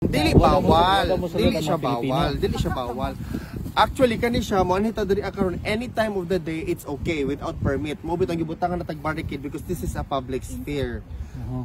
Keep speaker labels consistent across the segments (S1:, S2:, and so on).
S1: Dili bawal. Dili siya bawal. Dili siya bawal. Actually kani siya mo anita diri karon any time of the day it's okay without permit. Mo bitong gibutangan na tag barricade because this is a public sphere.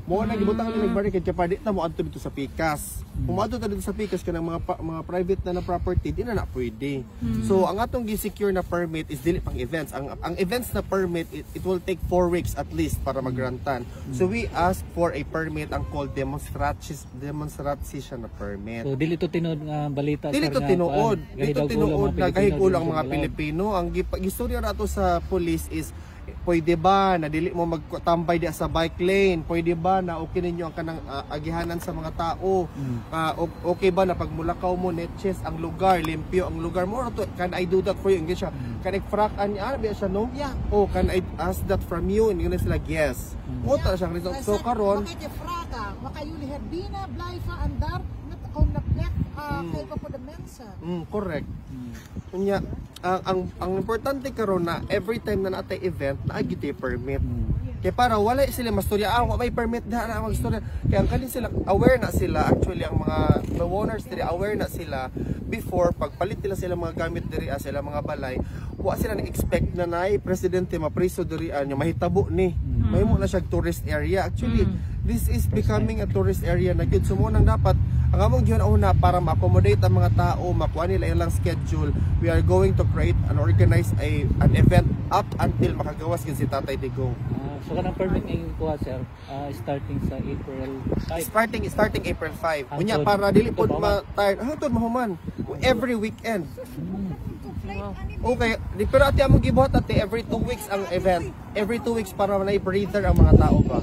S1: Mo na gibutangan na barricade kay padi ta mo adto dito sa pikas. Kung adto ta dito sa pikas kanang mga private na property di na pwede. So ang atong gi-secure na permit is dili pang events. Ang events na permit it will take 4 weeks at least para magrantan. So we ask for a permit ang called demonstration na permit.
S2: So dili to tinuod nga balita sir.
S1: Dili to tinuod. Dito tinuod nagahigulo ang mga Pilipino. Ang gistorya nato sa police is pwede ba na dili mo magtambay di sa bike lane? Pwede ba na okay ninyo ang kanang agihanan sa mga tao? Okay ba na pag mulakaw mo netches ang lugar, limpyo ang lugar mo? Can I do that for you? Engage siya. Can I frack ani biya siya no? Yeah. Oh, can I ask that from you? And yun sila yes. Mota siya so karon
S3: makikifraka, makayuli herbina, blyfa andar on the plek kay pa po the mensa.
S1: Correct. Kunya ang importante karon na every time na natay event naagiti permit. Kaya para wala sila mastorya may permit na magstorya. Kaya ang kanin sila aware na sila actually ang mga owners diri aware na sila before pagpalit nila sila mga gamit diri sila mga balay wa sila na-expect na nay presidente mapriso diri nya mahitabo ni. Mahimo na siya tourist area. Actually this is becoming a tourist area na gyud sumo nang dapat ang among giyon una para ma-accommodate ang mga tao, makuha nila ilang schedule. We are going to create and organize an event up until makagawas gyud si Tatay Digong.
S2: So kanang permit ngayong kuha sir, starting sa April 5.
S1: Starting April 5. Unya para dili pod ma-tired. Hangtod mahuman every weekend. Okay, pero ati among gibuhat ati every 2 weeks ang event. Every 2 weeks para na i-breather ang mga tao ba.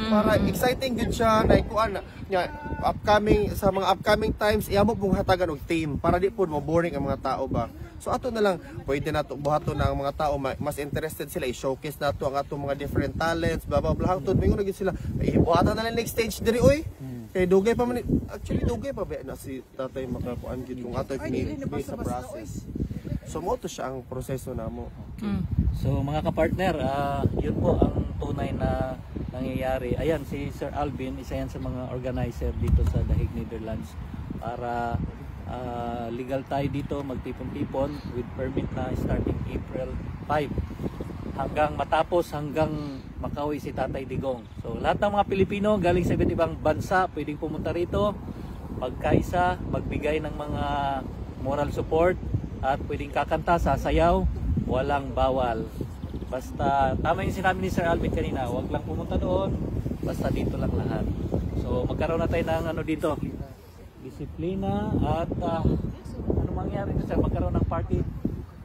S1: Para exciting gud siya na ikuan nya sa mga upcoming times iyamo pong hatagan og team para di pud mo boring ang mga tao ba. So ato na lang pwede nato buhaton na ang mga tao mas interested sila i-showcase nato ang atong mga different talents blah blah blah hangtod mingon gid sila ibuhatan na lang next stage diri oy. Kay dugay pa man actually dugay pa ba na si Tatay makakuan gid kung ato ni sa process. So mo to siya ang proseso namo.
S2: So mga kapartner, yun po ang tunay na nangyayari. Ayan si Sir Alvin, isa yan sa mga organizer dito sa The Hague, Netherlands para legal tayo dito magtipon-tipon with permit na starting April 5 hanggang matapos hanggang makauwi si Tatay Digong. So lahat ng mga Pilipino galing sa iba't ibang bansa pwedeng pumunta rito, magkaisa, magbigay ng mga moral support at pwedeng kakanta, sasayaw, walang bawal. Basta tama yung sinabi ni Sir Alvin kanina, wag lang pumunta doon, basta dito lang lahat. So magkaroon na tayo ng ano dito, disiplina at ano mangyari kasi magkaroon ng party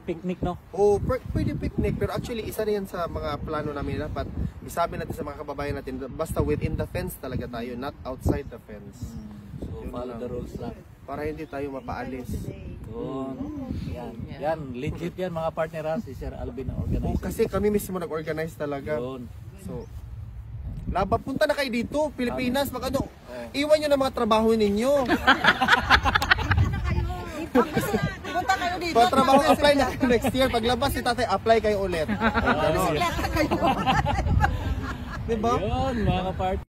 S2: picnic no?
S1: Oh, pwede picnic pero actually isa na yan sa mga plano namin dapat isabi natin sa mga kababayan natin basta within the fence talaga tayo, not outside the fence.
S2: So follow the rules lang.
S1: Para hindi tayo mapaalis.
S2: Yan, legit yan mga partner si Sir Alvin ang organizer.
S1: Oh, kasi kami mismo nag-organize talaga. So, punta na kayo dito, Pilipinas, magano. Iwan nyo na mga trabaho ninyo.
S3: Punta kayo dito.
S1: Trabaho apply na next year. Paglabas si Tatay, apply kayo ulit.
S3: Bisikleta kayo.
S1: Diba?
S2: Yun mga partner.